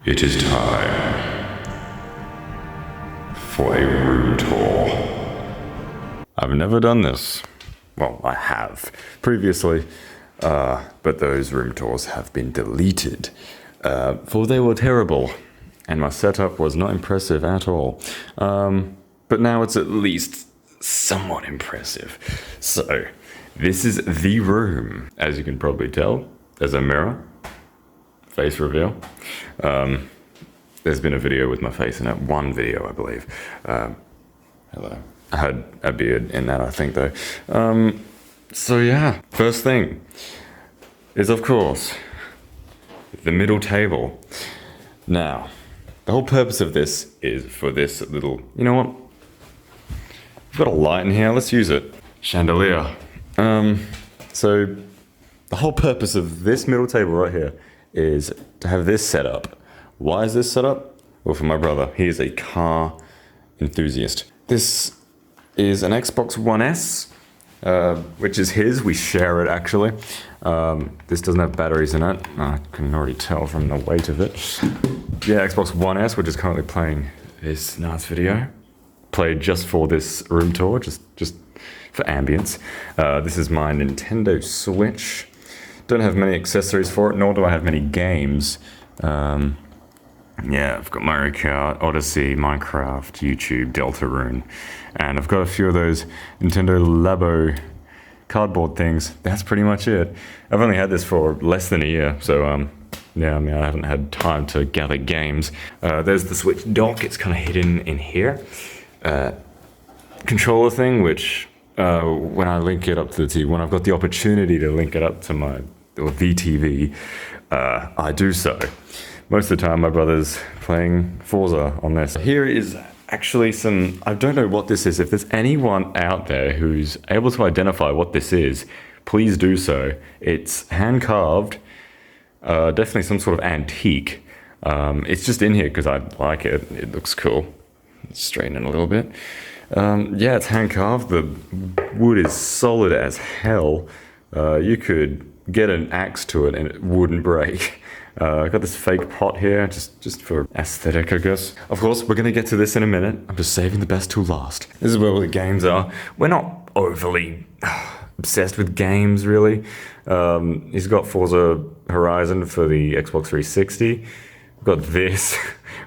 It is time for a room tour. I've never done this. Well, I have previously, but those room tours have been deleted, for they were terrible, and my setup was not impressive at all. But now it's at least somewhat impressive. So, this is the room. As you can probably tell, there's a mirror. Face reveal. There's been a video with my face in it. One video, I believe. Hello. I had a beard in that, I think, though. So yeah, first thing is, of course, the middle table. Now, the whole purpose of this is for this little, you know what? We've got a light in here, let's use it. Chandelier. So the whole purpose of this middle table right here is to have this set up. Why is this set up? Well, for my brother. He is a car enthusiast. This is an Xbox One S, which is his. We share it, actually. This doesn't have batteries in it. I can already tell from the weight of it. Yeah, Xbox One S, which is currently playing this nice video. Played just for this room tour, just for ambience. This is my Nintendo Switch. Don't have many accessories for it, nor do I have many games. Yeah, I've got Mario Kart, Odyssey, Minecraft, YouTube, Deltarune, and I've got a few of those Nintendo Labo cardboard things. That's pretty much it. I've only had this for less than a year, so yeah, I mean, I haven't had time to gather games. There's the Switch dock. It's kind of hidden in here. Controller thing, which when I link it up to the TV, when I've got the opportunity to link it up to my VTV, I do so. Most of the time, my brother's playing Forza on this. Here is actually some, I don't know what this is. If there's anyone out there who's able to identify what this is, please do so. It's hand-carved, definitely some sort of antique. It's just in here because I like it. It looks cool. Let's straighten it a little bit. Yeah, it's hand-carved. The wood is solid as hell. You could get an axe to it and it wouldn't break. I've got this fake pot here, just for aesthetic, I guess. Of course, we're gonna get to this in a minute. I'm just saving the best till last. This is where all the games are. We're not overly obsessed with games, really. He's got Forza Horizon for the Xbox 360. We've got this,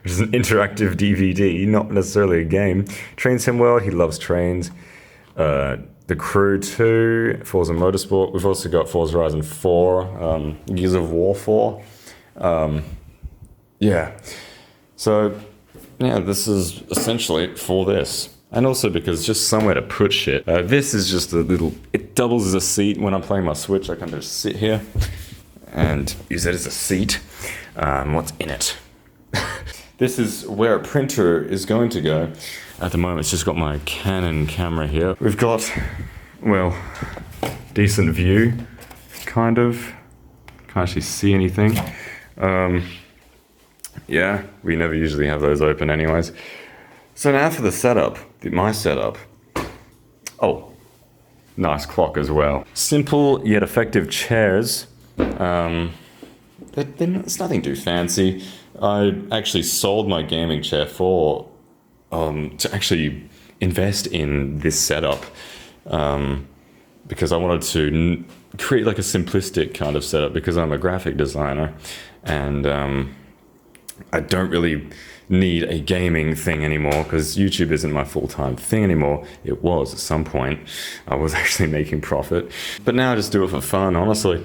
which is an interactive DVD, not necessarily a game. Train Sim World, he loves trains. The Crew 2, Forza Motorsport. We've also got Forza Horizon 4, Gears of War 4. Yeah, so yeah, this is essentially for this. And also because just somewhere to put shit. This is just a little, it doubles as a seat. When I'm playing my Switch, I can just sit here and use it as a seat. What's in it? This is where a printer is going to go. At the moment, it's just got my Canon camera here. We've got, well, decent view, kind of. Can't actually see anything. Yeah, we never usually have those open anyways. So now for the setup, my setup. Oh, nice clock as well. Simple yet effective chairs. It's nothing too fancy. I actually sold my gaming chair for to actually invest in this setup because I wanted to create like a simplistic kind of setup because I'm a graphic designer and I don't really need a gaming thing anymore because YouTube isn't my full-time thing anymore. It was at some point. I was actually making profit, but now I just do it for fun, honestly.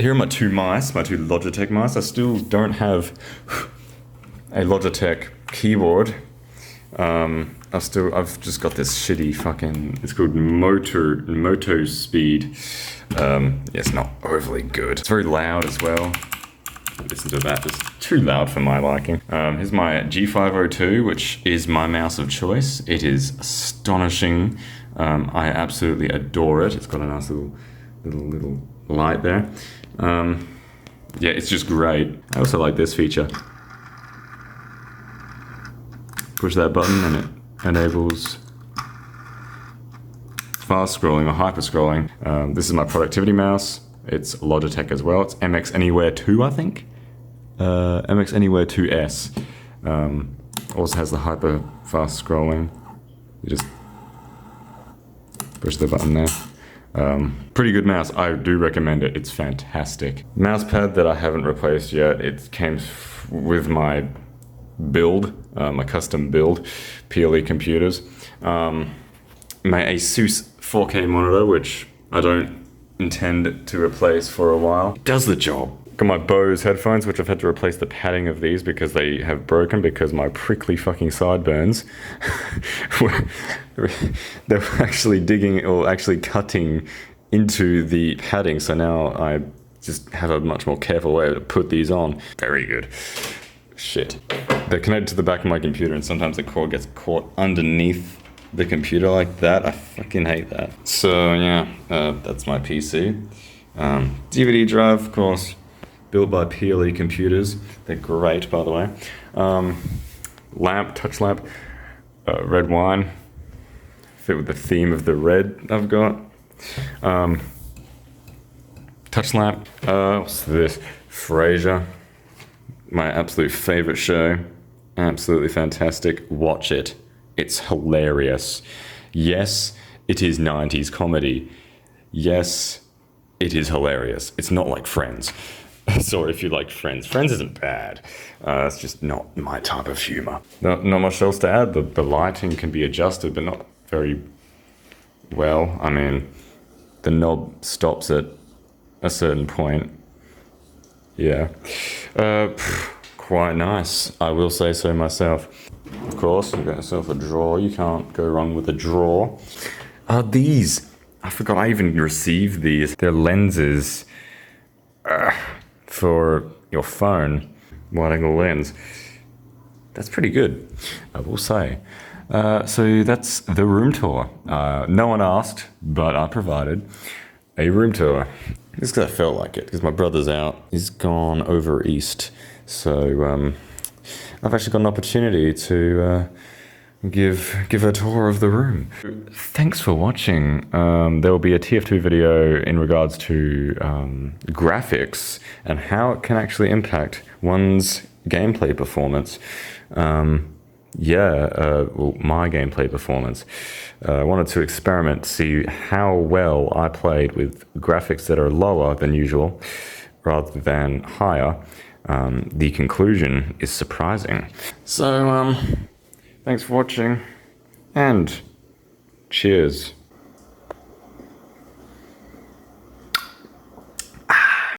Here are my two mice, my two Logitech mice. I still don't have a Logitech keyboard. I've just got this shitty fucking, it's called Moto Speed. Yeah, it's not overly good. It's very loud as well. Listen to that, it's too loud for my liking. Here's my G502, which is my mouse of choice. It is astonishing. I absolutely adore it. It's got a nice little light there. Yeah, it's just great. I also like this feature. Push that button and it enables fast scrolling or hyper scrolling. This is my productivity mouse. It's Logitech as well. It's MX Anywhere 2, I think. MX Anywhere 2S. Also has the hyper fast scrolling. You just push the button there. Pretty good mouse. I do recommend it. It's fantastic. Mousepad that I haven't replaced yet. It came with my build, my custom build, PLE computers. My Asus 4K monitor, which I don't intend to replace for a while. It does the job. Got my Bose headphones, which I've had to replace the padding of these because they have broken because my prickly fucking sideburns they were actually digging or actually cutting into the padding. So now I just have a much more careful way to put these on. Very good. Shit. They're connected to the back of my computer and sometimes the cord gets caught underneath the computer like that. I fucking hate that. So yeah, that's my PC. DVD drive, of course. Built by PLE computers. They're great, by the way. Lamp, touch lamp, red wine. Fit with the theme of the red I've got. Touch lamp. What's this? Frasier. My absolute favorite show. Absolutely fantastic. Watch it. It's hilarious. Yes, it is 90s comedy. Yes, it is hilarious. It's not like Friends. Sorry if you like Friends. Friends isn't bad. It's just not my type of humor. Not much else to add. The lighting can be adjusted, but not very well. I mean, the knob stops at a certain point. Yeah. Quite nice. I will say so myself. Of course, you've got yourself a drawer. You can't go wrong with a drawer. These. I forgot I even received these. They're lenses. For your phone, wide angle lens. That's pretty good, I will say. So that's the room tour. No one asked, but I provided a room tour. Just because I felt like it, because my brother's out. He's gone over east. So I've actually got an opportunity to give a tour of the room. Thanks for watching. There will be a TF2 video in regards to graphics and how it can actually impact one's gameplay performance. Well, my gameplay performance. I wanted to experiment to see how well I played with graphics that are lower than usual rather than higher. The conclusion is surprising. So, thanks for watching, and cheers.